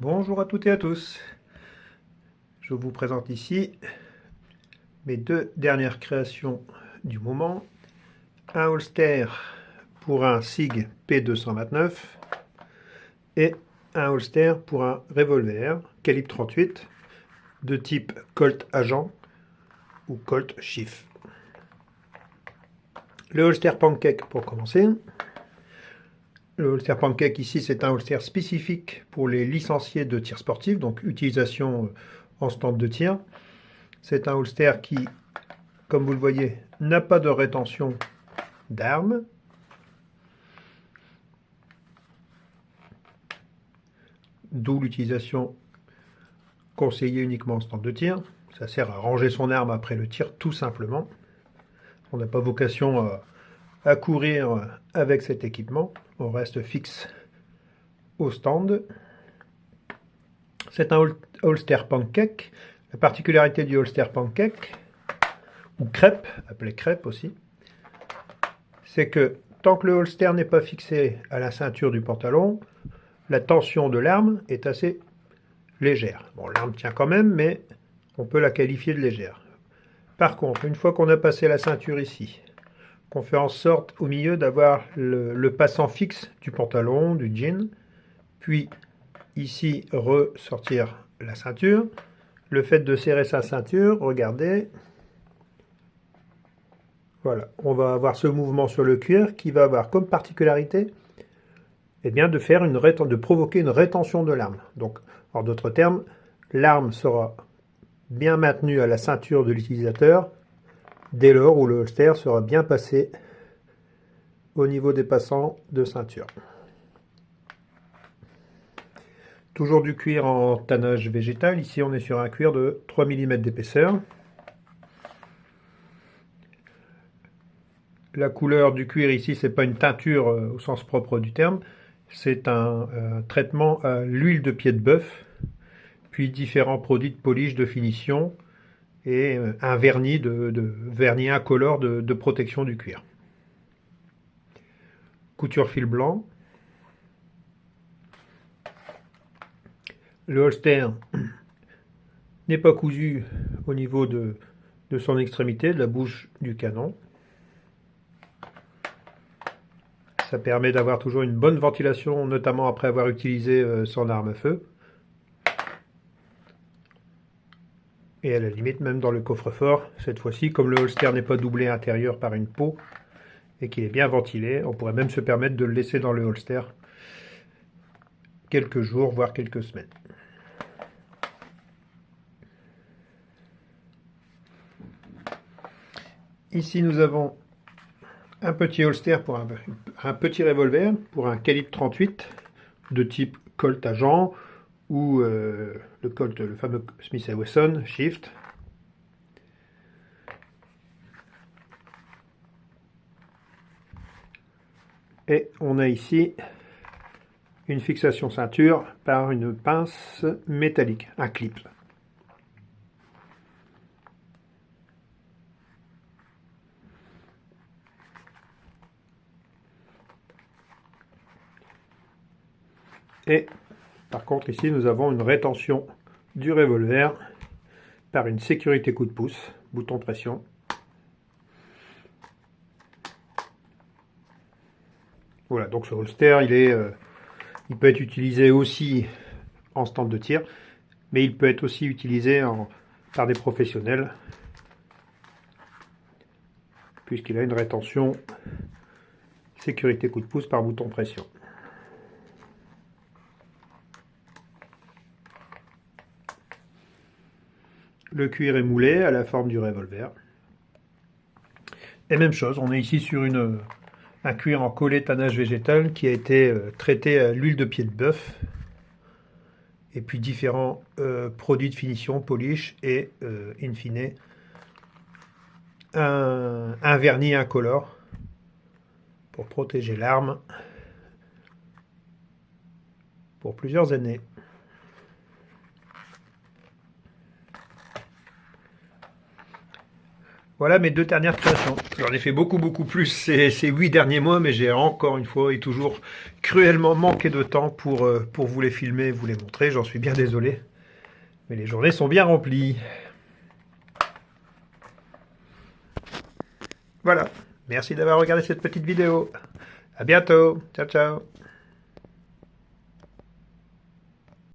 Bonjour à toutes et à tous. Je vous présente ici mes deux dernières créations du moment. Un holster pour un SIG P229 et un holster pour un revolver calibre 38 de type Colt Agent ou Colt Chief. Le holster Pancake pour commencer. Le holster Pancake ici, c'est un holster spécifique pour les licenciés de tir sportif, donc utilisation en stand de tir. C'est un holster qui, comme vous le voyez, n'a pas de rétention d'armes. D'où l'utilisation conseillée uniquement en stand de tir. Ça sert à ranger son arme après le tir, tout simplement. On n'a pas vocation à courir avec cet équipement. On reste fixe au stand. C'est un holster Pancake. La particularité du holster Pancake, ou crêpe, appelé crêpe aussi, c'est que tant que le holster n'est pas fixé à la ceinture du pantalon, la tension de l'arme est assez légère. Bon, l'arme tient quand même, mais on peut la qualifier de légère. Par contre, une fois qu'on a passé la ceinture ici, qu'on fait en sorte au milieu d'avoir le passant fixe du pantalon, du jean, puis ici ressortir la ceinture, le fait de serrer sa ceinture, regardez, voilà, on va avoir ce mouvement sur le cuir qui va avoir comme particularité de provoquer une rétention de l'arme. Donc, en d'autres termes, l'arme sera bien maintenue à la ceinture de l'utilisateur dès lors où le holster sera bien passé au niveau des passants de ceinture. Toujours du cuir en tannage végétal. Ici, on est sur un cuir de 3 mm d'épaisseur. La couleur du cuir ici, c'est pas une teinture au sens propre du terme. C'est un traitement à l'huile de pied de bœuf, puis différents produits de polish, de finition et un vernis, vernis incolore de protection du cuir. Couture fil blanc. Le holster n'est pas cousu au niveau de son extrémité, de la bouche du canon. Ça permet d'avoir toujours une bonne ventilation, notamment après avoir utilisé son arme à feu. Et à la limite, même dans le coffre-fort, cette fois-ci, comme le holster n'est pas doublé intérieur par une peau et qu'il est bien ventilé, on pourrait même se permettre de le laisser dans le holster quelques jours, voire quelques semaines. Ici, nous avons un petit holster pour un petit revolver pour un calibre 38 de type Colt Agent ou le Colt, le fameux Smith & Wesson Shift. Et on a ici une fixation ceinture par une pince métallique, un clip. Et par contre ici nous avons une rétention du revolver par une sécurité coup de pouce, bouton pression. Voilà, donc ce holster il peut être utilisé aussi en stand de tir, mais il peut être aussi utilisé par des professionnels puisqu'il a une rétention sécurité coup de pouce par bouton pression. Le cuir est moulé à la forme du revolver. Et même chose, on est ici sur un cuir en collet tannage végétal qui a été traité à l'huile de pied de bœuf. Et puis différents produits de finition, polish et in fine un vernis incolore pour protéger l'arme pour plusieurs années. Voilà mes 2 dernières créations. J'en ai fait beaucoup plus ces 8 derniers mois, mais j'ai encore une fois et toujours cruellement manqué de temps pour vous les filmer, vous les montrer. J'en suis bien désolé. Mais les journées sont bien remplies. Voilà. Merci d'avoir regardé cette petite vidéo. À bientôt. Ciao, ciao.